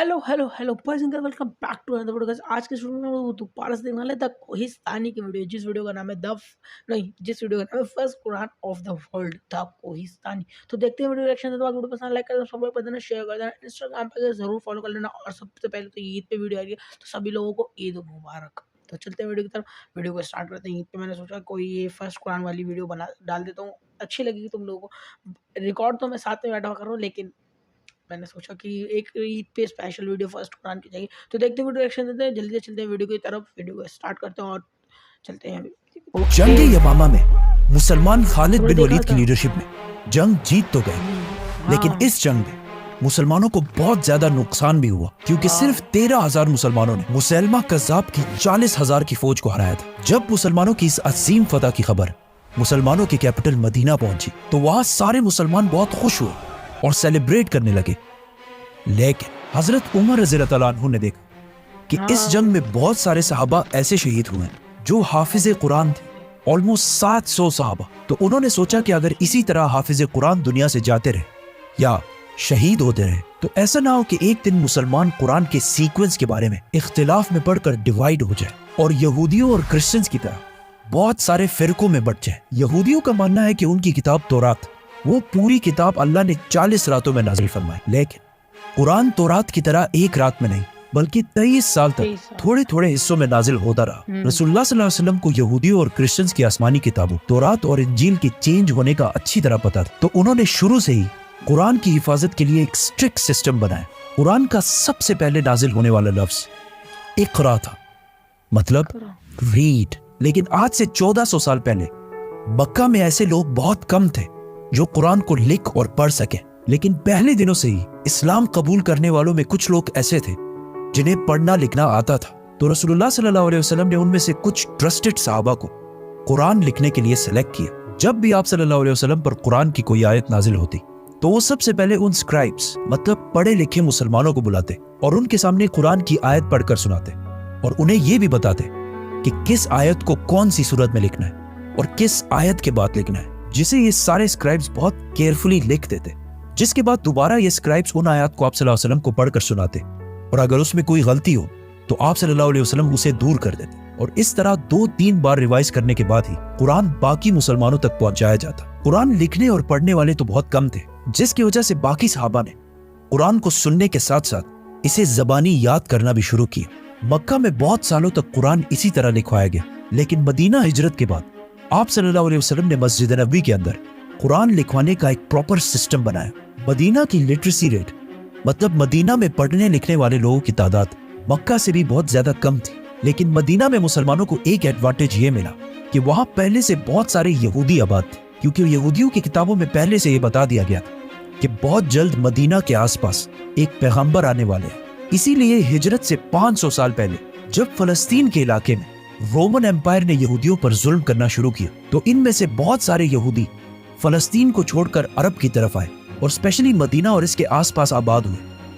Hello boys and girls, welcome back to another video. आज के studio में वो दोबारा से देखने वाले द कोहिस्तानी की वीडियो, जिस वीडियो का नाम है जिस वीडियो का नाम है first Quran of the world, the Kohistani. तो देखते हैं वीडियो रिएक्शन। तो वीडियो पसंद लाइक कर देना, सब कर देना, शेयर कर देना, इंस्टाग्राम पे जरूर फॉलो कर लेना। और सबसे पहले तो ईद पे वीडियो आ रही है, तो सभी लोगों को ईद मुबारक। तो चलते हैं वीडियो की तरफ। वीडियो को स्टार्ट करते हैं। ईद पे मैंने सोचा कोई ये फर्स्ट कुरान वाली वीडियो बना डाल देता हूँ, अच्छी लगेगी तुम लोगों को। रिकॉर्ड तो मैं साथ में बैठा कर रहा हूँ, लेकिन मैंने सोचा कि एक ईद पे स्पेशल वीडियो फर्स्ट कुरान की चाहिए। तो देखते हैं वीडियो रिएक्शन देते हैं, जल्दी से चलते हैं वीडियो की तरफ। वीडियो को स्टार्ट करते हैं और चलते हैं। जंग यमामा में मुसलमान खालिद बिन वलीद की लीडरशिप में जंग जीत तो गए, लेकिन इस जंग में मुसलमानों को बहुत ज्यादा नुकसान भी हुआ, क्योंकि सिर्फ 13,000 मुसलमानों ने मुसैलमा कज़्ज़ाब की 40,000 की फौज को हराया था। जब मुसलमानों की इस अजीम फतह की खबर मुसलमानों की कैपिटल मदीना पहुंची, तो वहां सारे मुसलमान बहुत खुश हुए और सेलिब्रेट करने लगे। लेकिन हजरत उमर रज़ियल्लाहु अन्हु ने देखा कि इस जंग में बहुत सारे सहाबा ऐसे शहीद हुए जो हाफिज कुरान थे, ऑलमोस्ट 700 सहाबा। तो उन्होंने सोचा कि अगर इसी तरह हाफिज कुरान दुनिया से जाते रहे या शहीद होते रहे, तो ऐसा ना हो कि एक दिन मुसलमान कुरान के सीक्वेंस के बारे में इख्तिलाफ में पढ़कर डिवाइड हो जाए और यहूदियों और क्रिश्चियंस की तरह बहुत सारे फिरकों में बट जाए। यहूदियों का मानना है कि उनकी किताब तौरात, वो पूरी किताब अल्लाह ने 40 रातों में नाजिल फरमाई, लेकिन कुरान तौरात की तरह एक रात में नहीं, बल्कि 23 साल तक थोड़े थोड़े हिस्सों में नाजिल होता रहा। रसूलुल्लाह सल्लल्लाहु अलैहि वसल्लम को यहूदियों और क्रिश्चियंस की आसमानी किताबों तौरात और इंजील के चेंज होने का अच्छी तरह पता था, तो उन्होंने शुरू से ही कुरान की हिफाजत के लिए एक स्ट्रिक्ट सिस्टम बनाया। कुरान का सबसे पहले नाजिल होने वाला लफ्ज इक़रा था, मतलब रीड। लेकिन आज से 1400 साल पहले मक्का में ऐसे लोग बहुत कम थे जो कुरान को लिख और पढ़ सके। लेकिन पहले दिनों से ही इस्लाम कबूल करने वालों में कुछ लोग ऐसे थे जिन्हें पढ़ना लिखना आता था। तो रसूलुल्लाह सल्लल्लाहु अलैहि वसल्लम ने उनमें से कुछ ट्रस्टेड सहाबा को कुरान लिखने के लिए सेलेक्ट किया। जब भी आप सल्लल्लाहु अलैहि वसल्लम पर कुरान की कोई आयत नाजिल होती, तो वो सबसे पहले उन स्क्राइब्स, मतलब पढ़े लिखे मुसलमानों को बुलाते और उनके सामने कुरान की आयत पढ़कर सुनाते, और उन्हें ये भी बताते कि किस आयत को कौन सी सूरत में लिखना है और किस आयत के बाद लिखना है, जिसे ये सारे स्क्राइब्स बहुत केयरफुली लिख देते। जिसके बाद दोबारा ये स्क्राइब्स उन आयत को आप सल्लल्लाहु अलैहि वसल्लम को पढ़कर सुनाते, और अगर उसमें कोई गलती हो तो आप सल्लल्लाहु अलैहि वसल्लम उसे दूर कर देते। और इस तरह 2-3 बार रिवाइज करने के बाद ही कुरान बाकी मुसलमानों तक पहुंचाया जाता। कुरान लिखने और पढ़ने वाले तो बहुत कम थे, जिसकी वजह से बाकी सहाबा ने कुरान को सुनने के साथ साथ इसे ज़बानी याद करना भी शुरू किया। मक्का में बहुत सालों तक कुरान इसी तरह लिखवाया गया, लेकिन मदीना हिजरत के बाद आप सल्लल्लाहु अलैहि वसल्लम ने मस्जिद नबवी के अंदर कुरान लिखवाने का एक प्रॉपर सिस्टम बनाया। मदीना की लिटरेसी रेट, मतलब मदीना में पढ़ने लिखने वाले लोगों की तादाद मक्का से भी बहुत ज्यादा कम थी। लेकिन मदीना में मुसलमानों को एक एडवांटेज ये मिला कि वहां पहले से बहुत सारे यहूदी आबाद थे, क्योंकि यहूदियों की किताबों में पहले से ये बता दिया गया था कि बहुत जल्द मदीना के आसपास एक पैगंबर आने वाले हैं। इसीलिए हिजरत से 500 साल पहले जब फलस्तीन के इलाके में रोमन एम्पायर ने यहूदियों पर जुल्म करना शुरू किया, तो इनमें से बहुत सारे यहूदी फलस्तीन को छोड़कर अरब की तरफ आए और स्पेशली मदीना और इसके आसपास आबाद हुए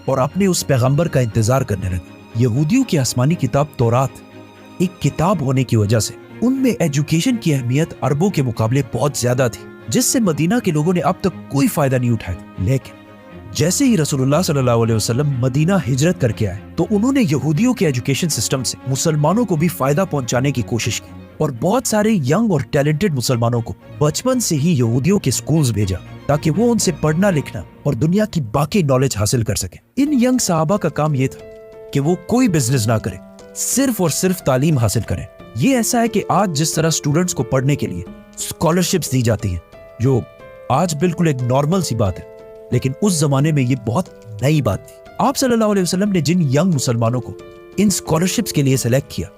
और अपने उस पैगंबर का इंतजार करने लगे। यहूदियों की आसमानी किताब तौरात एक किताब होने की वजह से उनमें एजुकेशन की अहमियत अरबों के मुकाबले बहुत ज्यादा थी, जिससे मदीना के लोगों ने अब तक कोई फायदा नहीं उठाया। लेकिन जैसे ही रसूलुल्लाह सल्लल्लाहु अलैहि वसल्लम मदीना हिजरत करके आए, तो उन्होंने यहूदियों के एजुकेशन सिस्टम से मुसलमानों को भी फायदा पहुंचाने की कोशिश की और बहुत सारे यंग और टैलेंटेड मुसलमानों को बचपन से ही यहूदियों के स्कूल्स भेजा, ताकि वो उनसे पढ़ना लिखना और दुनिया की बाकी नॉलेज हासिल कर सके। इन यंग सहाबा का काम ये था कि वो कोई बिजनेस ना करे, सिर्फ और सिर्फ तालीम हासिल करें। ये ऐसा है कि आज जिस तरह स्टूडेंट्स को पढ़ने के लिए स्कॉलरशिप्स दी जाती हैं, जो आज बिल्कुल एक नॉर्मल सी बात है, लेकिन उस जमाने में ये बहुत नई बात थी। आप सल्लल्लाहु अलैहि वसल्लम ने जिन यंग मुसलमानों को इन स्कॉलरशिप्स के लिए सेलेक्ट किया,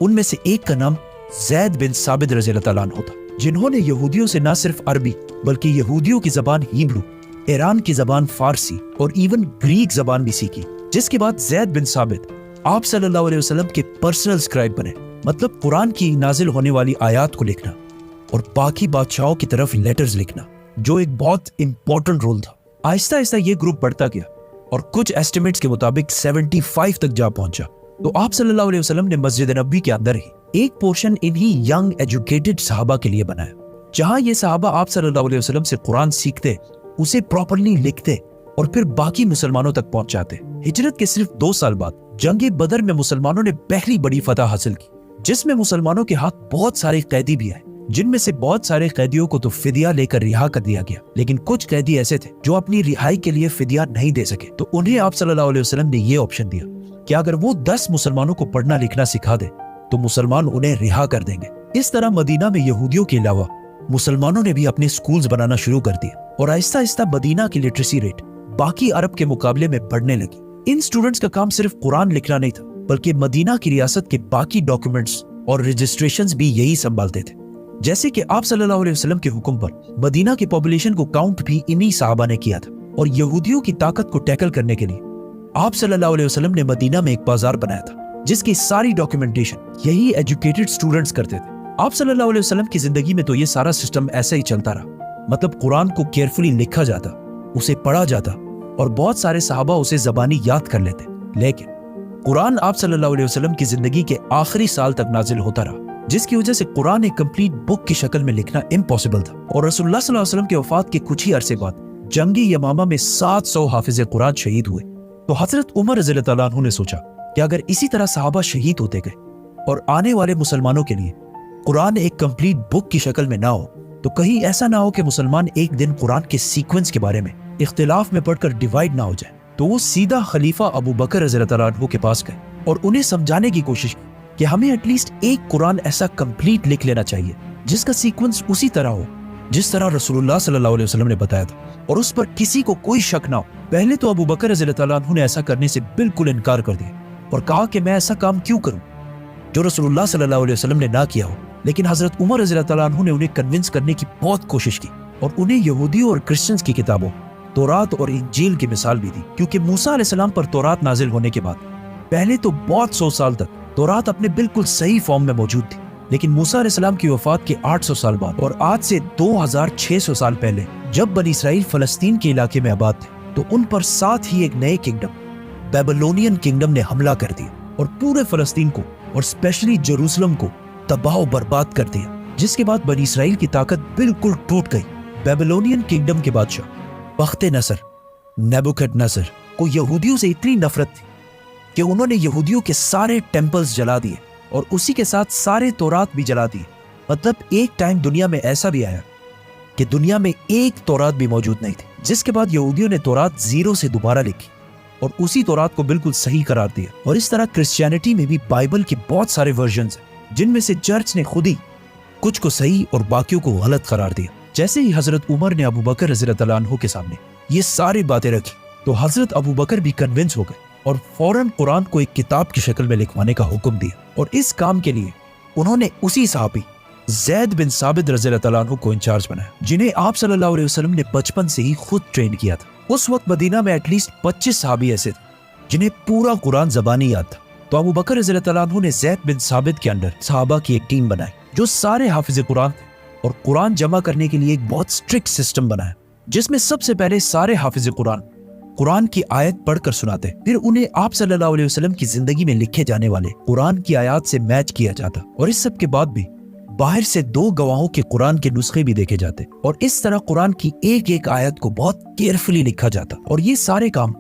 उनमें से एक का नाम ज़ैद बिन साबित रज़ियल्लाहु अन्हु था, जिन्होंने यहूदियों से न सिर्फ अरबी बल्कि यहूदियों की जबान हिब्रू, ईरान की जबान फारसी और इवन ग्रीक जबान भी सीखी। जिसके बाद ज़ैद बिन साबित आप सल्लल्लाहु अलैहि वसल्लम के पर्सनल स्क्राइब बने, मतलब कुरान की नाजिल होने वाली आयत को लिखना और बाकी बादशाहों की तरफ लेटर्स लिखना, जो एक बहुत इंपॉर्टेंट रोल था। आहिस्ता आहिस्ता ये ग्रुप बढ़ता गया और कुछ एस्टिमेट्स के मुताबिक 75 तक जा पहुंचा। तो आप सल्लल्लाहु अलैहि वसल्लम ने मस्जिद नबवी के अंदर ही एक पोर्शन इन्हीं यंग एजुकेटेड सहाबा के लिए बनाया, जहां ये सहाबा आप सल्लल्लाहु अलैहि वसल्लम से कुरान सीखते, उसे प्रॉपर्ली लिखते और फिर बाकी मुसलमानों तक पहुंच जाते। हिजरत के सिर्फ 2 साल बाद जंग बदर में मुसलमानों ने पहली बड़ी फतह हासिल की, जिसमें मुसलमानों के हाथ बहुत सारे कैदी भी आए, जिनमें से बहुत सारे कैदियों को तो फिदिया लेकर रिहा कर दिया गया, लेकिन कुछ कैदी ऐसे थे जो अपनी रिहाई के लिए फिदिया नहीं दे सके। तो उन्हें आप सल्लल्लाहु अलैहि वसल्लम ने ये ऑप्शन दिया कि अगर वो 10 मुसलमानों को पढ़ना लिखना सिखा दे तो मुसलमान उन्हें रिहा कर देंगे। इस तरह मदीना में यहूदियों के अलावा मुसलमानों ने भी अपने स्कूल्स बनाना शुरू कर दिए और आहिस्ता आहिस्ता मदीना की लिटरेसी रेट बाकी अरब के मुकाबले में बढ़ने लगी। इन स्टूडेंट्स का काम सिर्फ कुरान लिखना नहीं था, बल्कि मदीना की रियासत के बाकी डॉक्यूमेंट्स और रजिस्ट्रेशंस भी यही संभालते थे। जैसे कि आप सल्लल्लाहु अलैहि वसल्लम के हुक्म पर मदीना की पॉपुलेशन को काउंट भी इन्हीं साहबा ने किया था, और यहूदियों की ताकत को टैकल करने के लिए आप सल्लल्लाहु अलैहि वसल्लम ने मदीना में एक बाजार बनाया था, जिसकी सारी डॉक्यूमेंटेशन यही एजुकेटेड स्टूडेंट्स करते थे। आप सल्लल्लाहु अलैहि वसल्लम की जिंदगी में तो ये सारा सिस्टम ऐसे ही चलता रहा, मतलब कुरान को केयरफुली लिखा जाता, उसे पढ़ा जाता और बहुत सारे सहाबा उसे जबानी याद कर लेते। लेकिन कुरान आप सल्लल्लाहु अलैहि वसल्लम की जिंदगी के आखिरी साल तक नाजिल होता रहा, जिसकी वजह से कुरान एक कंप्लीट बुक की शक्ल में लिखना इम्पॉसिबल था। और रसूलुल्लाह सल्लल्लाहु अलैहि वसल्लम के वफात के कुछ ही अरसे बाद जंगी यमामा में 700 हाफिज कुरान शहीद हुए। तो हजरत उमर रज़ियल्लाहु ताला अन्हु ने सोचा कि अगर इसी तरह सहाबा शहीद होते गए और आने वाले मुसलमानों के लिए कुरान एक कंप्लीट बुक की शक्ल में ना हो, तो कहीं ऐसा ना हो कि मुसलमान एक दिन कुरान के सीक्वेंस के बारे में इख्तिलाफ में पढ़कर डिवाइड ना हो जाए। तो वो सीधा खलीफा अबू बकर रज़ियल्लाहु ताला अन्हु के पास गए और उन्हें समझाने की कोशिश की कि हमें एटलीस्ट एक कुरान ऐसा कंप्लीट लिख लेना चाहिए जिसका सीक्वेंस उसी तरह हो जिस तरह रसूलुल्लाह सल्लल्लाहु अलैहि वसल्लम ने बताया था, और उस पर किसी को कोई शक ना हो। पहले तो अबू बकर रज़ियल्लाहु ताला अन्हु ने ऐसा करने से बिल्कुल इनकार कर दिया और कहा कि मैं ऐसा काम क्यों करूं जो रसूलुल्लाह सल्लल्लाहु अलैहि वसल्लम ने ना किया हो। लेकिन हजरत उमर रज़ियल्लाहु ताला अन्हु ने उन्हें कन्विंस करने की बहुत कोशिश की और उन्हें यहूदियों और क्रिश्चियंस की किताबों तौरात और इंजील की मिसाल भी दी, क्योंकि मूसा अलैहिस्सलाम पर तौरात नाजिल होने के बाद पहले तो बहुत 100 साल तक तौरात अपने बिल्कुल सही फॉर्म में मौजूद थी, लेकिन मूसा अलैहिस्सलाम की वफात के 800 साल बाद और आज से 2600 साल पहले जब बनी इसराइल फलस्तीन के इलाके में आबाद थे, तो उन पर साथ ही एक नए किंगडम बेबीलोनियन किंगडम ने हमला कर दिया और पूरे फलस्तीन को और स्पेशली जेरूसलम को तबाह बर्बाद कर दिया, जिसके बाद बनी इसराइल की ताकत बिल्कुल टूट गई। बेबीलोनियन किंगडम के बादशाह बख्ते नसर नेबुकदनेस्सर को यहूदियों से इतनी नफरत थी कि उन्होंने यहूदियों के सारे टेम्पल्स जला दिए और उसी के साथ सारे तौरात भी जला दिए। मतलब एक टाइम दुनिया में ऐसा भी आया कि दुनिया में एक तौरात भी मौजूद नहीं थी, जिसके बाद यहूदियों ने तौरात जीरो से दोबारा लिखी और उसी तौरात को बिल्कुल सही करार दिया। और इस तरह क्रिश्चियनिटी में भी बाइबल के बहुत सारे वर्जन्स हैं, जिनमें से चर्च ने खुद ही कुछ को सही और बाकियों को गलत करार दिया। जैसे ही हजरत उमर ने अबू बकर रज़ियल्लाहु ताला अन्हु के सामने ये सारी बातें रखी, तो हजरत अबू बकर भी कन्विंस हो गए और फौरन कुरान को एक किताब की शक्ल में लिखवाने का हुक्म दिया। और इस काम के लिए उन्होंने उसी सहाबी ज़ैद बिन साबित रज़ियल्लाहु ताला अन्हु को इंचार्ज बनाया, जिन्हें आप सल्लल्लाहु अलैहि वसल्लम ने बचपन से ही खुद ट्रेन किया था। उस वक्त मदीना में एटलीस्ट 25 सहाबी ऐसे थे जिन्हें पूरा कुरान ज़बानी याद था। तो अबू बकर रज़ियल्लाहु ताला अन्हु ने ज़ैद बिन साबित के अंडर सहाबा की एक टीम बनाई जो सारे हाफिज़ कुरान थे, और कुरान जमा करने के लिए एक बहुत स्ट्रिक्ट सिस्टम बनाया, जिसमें सबसे पहले सारे हाफिज़ कुरान की आयत पढ़कर सुनाते, फिर उन्हें आप सल्लल्लाहु अलैहि वसल्लम की जिंदगी में लिखे जाने वाले कुरान की आयत से मैच किया जाता, और इस सब के बाद भी बाहर से 2 गवाहों के कुरान के नुस्खे भी देखे जाते, और इस तरह कुरान की एक एक आयत को बहुत केयरफुली लिखा जाता। और ये सारे काम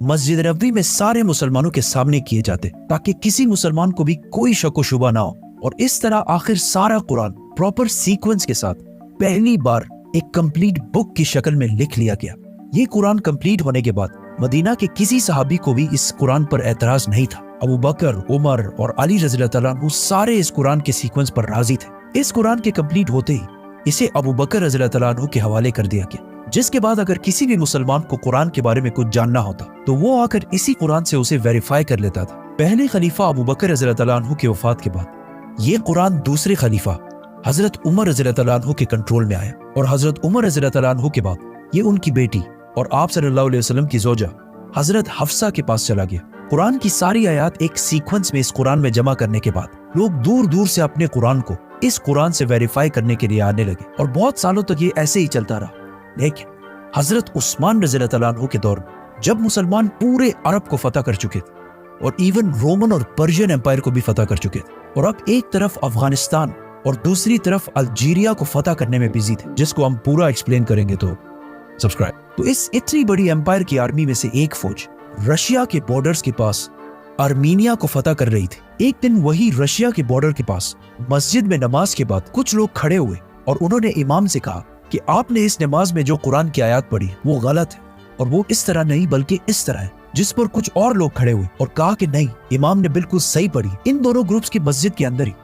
मस्जिद नबवी में सारे मुसलमानों के सामने किए जाते ताकि किसी मुसलमान को भी कोई शक व शुबा ना हो। और इस तरह आखिर सारा कुरान प्रॉपर सीक्वेंस के साथ पहली बार एक कंप्लीट बुक की शक्ल में लिख लिया गया। ये कुरान कंप्लीट होने के बाद मदीना के किसी सहाबी को भी इस कुरान पर एतराज नहीं था। अबू बकर, उमर और अली रज़ियल्लाहु ताला अन्हु सारे इस कुरान के सीक्वेंस पर राजी थे। इस कुरान के कंप्लीट होते ही इसे अबू बकर रज़ियल्लाहु ताला अन्हु के हवाले कर दिया गया, जिसके बाद अगर किसी भी मुसलमान को कुरान के बारे में कुछ जानना होता तो वो आकर इसी कुरान से उसे वेरीफाई कर लेता था। पहले खलीफा अबू बकर रज़ियल्लाहु ताला अन्हु की वफात के बाद ये कुरान दूसरे खलीफा हजरत उमर रज़ियल्लाहु ताला अन्हु के कंट्रोल में आया, और हजरत उमर रज़ियल्लाहु ताला अन्हु के बाद ये उनकी बेटी और आप सल्लल्लाहु अलैहि वसल्लम की जोजा हजरत हफ्सा के पास चला गया। कुरान की सारी आयत एक सीक्वेंस में इस कुरान में जमा करने के बाद लोग दूर दूर से अपने कुरान को इस कुरान से वेरीफाई करने के लिए आने लगे, और बहुत सालों तक ये ऐसे ही चलता रहा। लेकिन हजरत उस्मान रज़ियल्लाहु ताला अन्हु के दौर में जब मुसलमान पूरे अरब को फतह कर चुके थे और इवन रोमन और पर्शियन एम्पायर को भी फतह कर चुके थे, और अब एक तरफ अफगानिस्तान और दूसरी तरफ अल्जीरिया को फतह करने में बिजी थे, जिसको हम पूरा एक्सप्लेन करेंगे तो सब्सक्राइब। तो इस इतनी बड़ी एम्पायर की आर्मी में से एक फौज रशिया के बॉर्डर्स के पास आर्मीनिया को फतह कर रही थी। एक दिन वही रशिया के बॉर्डर के पास मस्जिद में नमाज के बाद कुछ लोग खड़े हुए और उन्होंने इमाम से कहा कि आपने इस नमाज में जो कुरान की आयत पढ़ी वो गलत है और वो इस तरह नहीं बल्कि इस तरह है। जिस पर कुछ और लोग खड़े हुए और कहा कि नहीं, इमाम ने बिल्कुल सही पढ़ी। इन दोनों ग्रुप्स की मस्जिद के अंदर ही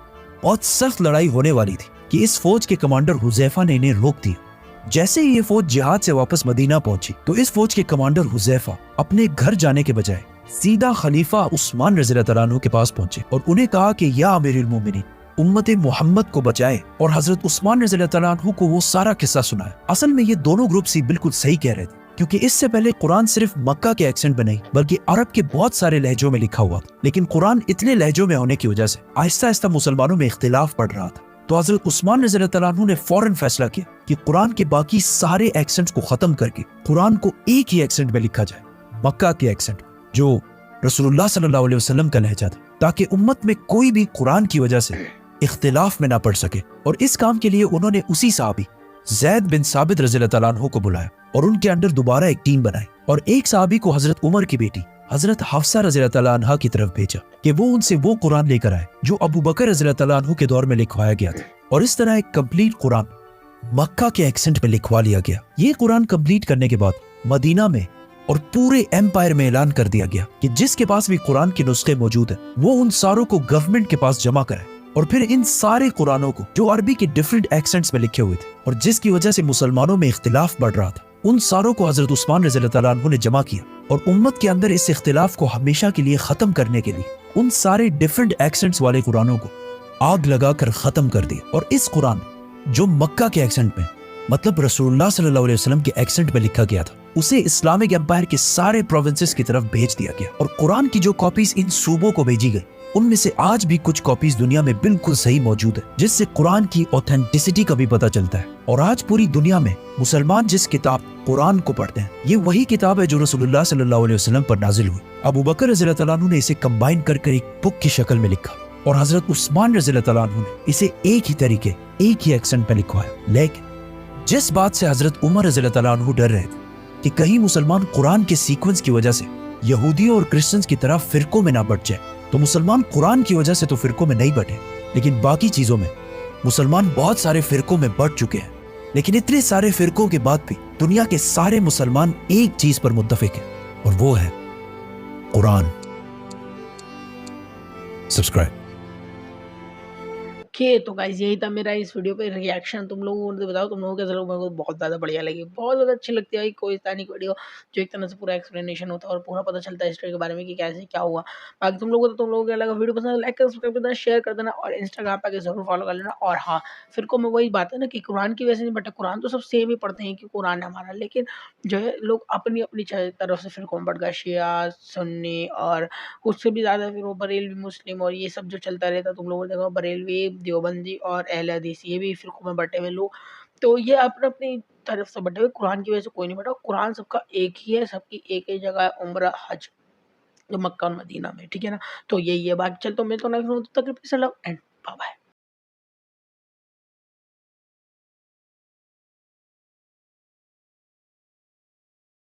बहुत सख्त लड़ाई होने वाली थी कि इस फौज के कमांडर हुजैफा ने इन्हें रोक दिया। जैसे ही ये फौज जिहाद से वापस मदीना पहुंची तो इस फौज के कमांडर हुजैफा अपने घर जाने के बजाय सीधा खलीफा उस्मान रज़ियल्लाहु तआला अन्हु के पास पहुंचे और उन्हें कहा कि या अमीरुल मोमिनीन, उम्मत मोहम्मद को बचाए, और हजरत उस्मान रज़ियल्लाहु तआला अन्हु को वो सारा किस्सा सुनाया। असल में ये दोनों ग्रुप ही बिल्कुल सही कह रहे थे, क्योंकि इससे पहले कुरान सिर्फ मक्का के एक्सेंट में नहीं बल्कि अरब के बहुत सारे लहजों में लिखा हुआ था। लेकिन कुरान इतने लहजों में होने की वजह से आहिस्ता आहिस्ता मुसलमानों में इख्तिलाफ बढ़ रहा था। तो हजरत उस्मान रज़ियल्लाहु तआला अन्हु ने फौरन फैसला किया कि कुरान के बाकी सारे एक्सेंट्स को खत्म करके कुरान को एक ही एक्सेंट में लिखा जाए, मक्का के एक्सेंट, जो रसूलुल्लाह सल्लल्लाहु अलैहि वसल्लम का लहजा था, ताकि उम्मत में कोई भी कुरान की वजह से इख्तिलाफ में ना पड़ सके। और इस काम के लिए उन्होंने उसी साहबी ज़ैद बिन साबित रज़ियल्लाहु तआला अन्हु को बुलाया और उनके अंडर दोबारा एक टीम बनाई और एक साहबी को हजरत उमर की बेटी हजरत हफ्सा रज़ियल्लाहु तआला अन्हा की तरफ भेजा कि वो उनसे वो कुरान लेकर आए जो अबू बकर रज़ियल्लाहु तआला अन्हु के दौर में लिखवाया गया था। और इस तरह एक कंप्लीट कुरान मक्का के एक्सेंट में लिखवा लिया गया। ये कुरान कंप्लीट करने के बाद मदीना में और पूरे एम्पायर में ऐलान कर दिया गया कि जिसके पास भी कुरान के नुस्खे मौजूद है वो उन सारों को गवर्नमेंट के पास जमा कराए। और फिर इन सारे कुरानों को जो अरबी के डिफरेंट एक्सेंट्स में लिखे हुए थे और जिसकी वजह से मुसलमानों में इख्तिलाफ बढ़ रहा था, उन सारों को हजरत उस्मान रज़ियल्लाहु तआला अन्हु ने जमा किया और उम्मत के अंदर इस इख्तिलाफ को हमेशा के लिए खत्म करने के लिए उन सारे डिफरेंट एक्सेंट्स वाले कुरानों को आग लगाकर खत्म कर दिया। और इस कुरान जो मक्का के एक्सेंट में, मतलब रसूलुल्लाह सल्लल्लाहु अलैहि वसल्लम के एक्सेंट में लिखा गया था, उसे इस्लामिक एम्पायर के सारे प्रोविंसेस की तरफ भेज दिया गया। और कुरान की जो कॉपीज इन सूबों को भेजी गई उनमें से आज भी कुछ कॉपीज दुनिया में बिल्कुल सही मौजूद है, जिससे कुरान की ऑथेंटिसिटी का भी पता चलता है। और आज पूरी दुनिया में मुसलमान जिस किताब कुरान को पढ़ते हैं, ये वही किताब है जो रसूलुल्लाह सल्लल्लाहु अलैहि वसल्लम पर नाजिल हुई। अबू बकर रज़ियल्लाहु तआला अन्हु ने इसे कंबाइन कर एक बुक की शक्ल में लिखा और हजरत उस्मान रज़ियल्लाहु तआला अन्हु ने इसे एक ही तरीके, एक ही एक्सेंट में लिखवाया। लेकिन जिस बात से हजरत उमर रज़ियल्लाहु तआला अन्हु डर रहे थे कि कहीं मुसलमान कुरान के सीक्वेंस की वजह से यहूदियों और क्रिश्चियंस की तरह फिरकों में ना बढ़ जाए, तो मुसलमान कुरान की वजह से तो फिरकों में नहीं बढ़े, लेकिन बाकी चीजों में मुसलमान बहुत सारे फिरकों में बढ़ चुके हैं। लेकिन इतने सारे फिरकों के बाद भी दुनिया के सारे मुसलमान एक चीज पर मुत्तफिक हैं और वो है कुरान। सब्सक्राइब। ओके, तो गाइस यही था मेरा इस वीडियो पे रिएक्शन। तुम लोगों को बताओ तुम लोगों को कैसा लगा। मेरे को बहुत ज़्यादा बढ़िया लगी, बहुत ज़्यादा अच्छी लगती है भाई कोहिस्तानी की वीडियो, जो एक तरह से पूरा एक्सप्लेनेशन होता है और पूरा पता चलता है हिस्ट्री के बारे में कि कैसे क्या हुआ। बाकी तुम लोगों को क्या लगा, वीडियो पसंद लाइक कर, सब्सक्राइब कर देना, शेयर कर देना और इंस्टाग्राम पे जरूर फॉलो कर लेना। और हाँ, फिर को मैं वही बात है ना कि कुरान की वजह से नहीं बटा, कुरान तो सब सेम ही पढ़ते हैं कि कुरान है हमारा, लेकिन जो है लोग अपनी अपनी तरफ से फिर कौन बढ़ गया, शिया सुन्नी और उससे भी ज़्यादा फिर वो बरेलवी मुस्लिम और ये सब जो चलता रहता, तुम लोगों ने देखा बरेलवी देवबंदी और अहले हदीस, ये भी फिरकों में बटे हुए लोग। तो ये अपने अपनी तरफ से बटे हुए, कुरान की वजह से कोई नहीं बटा। कुरान सबका एक ही है, सबकी एक ही जगह है, उम्र हज, जो मक्का और मदीना में, ठीक है ना। तो यही है, बाकी चल तो मैं तो नेक्स्ट तक एंड बाय बाय।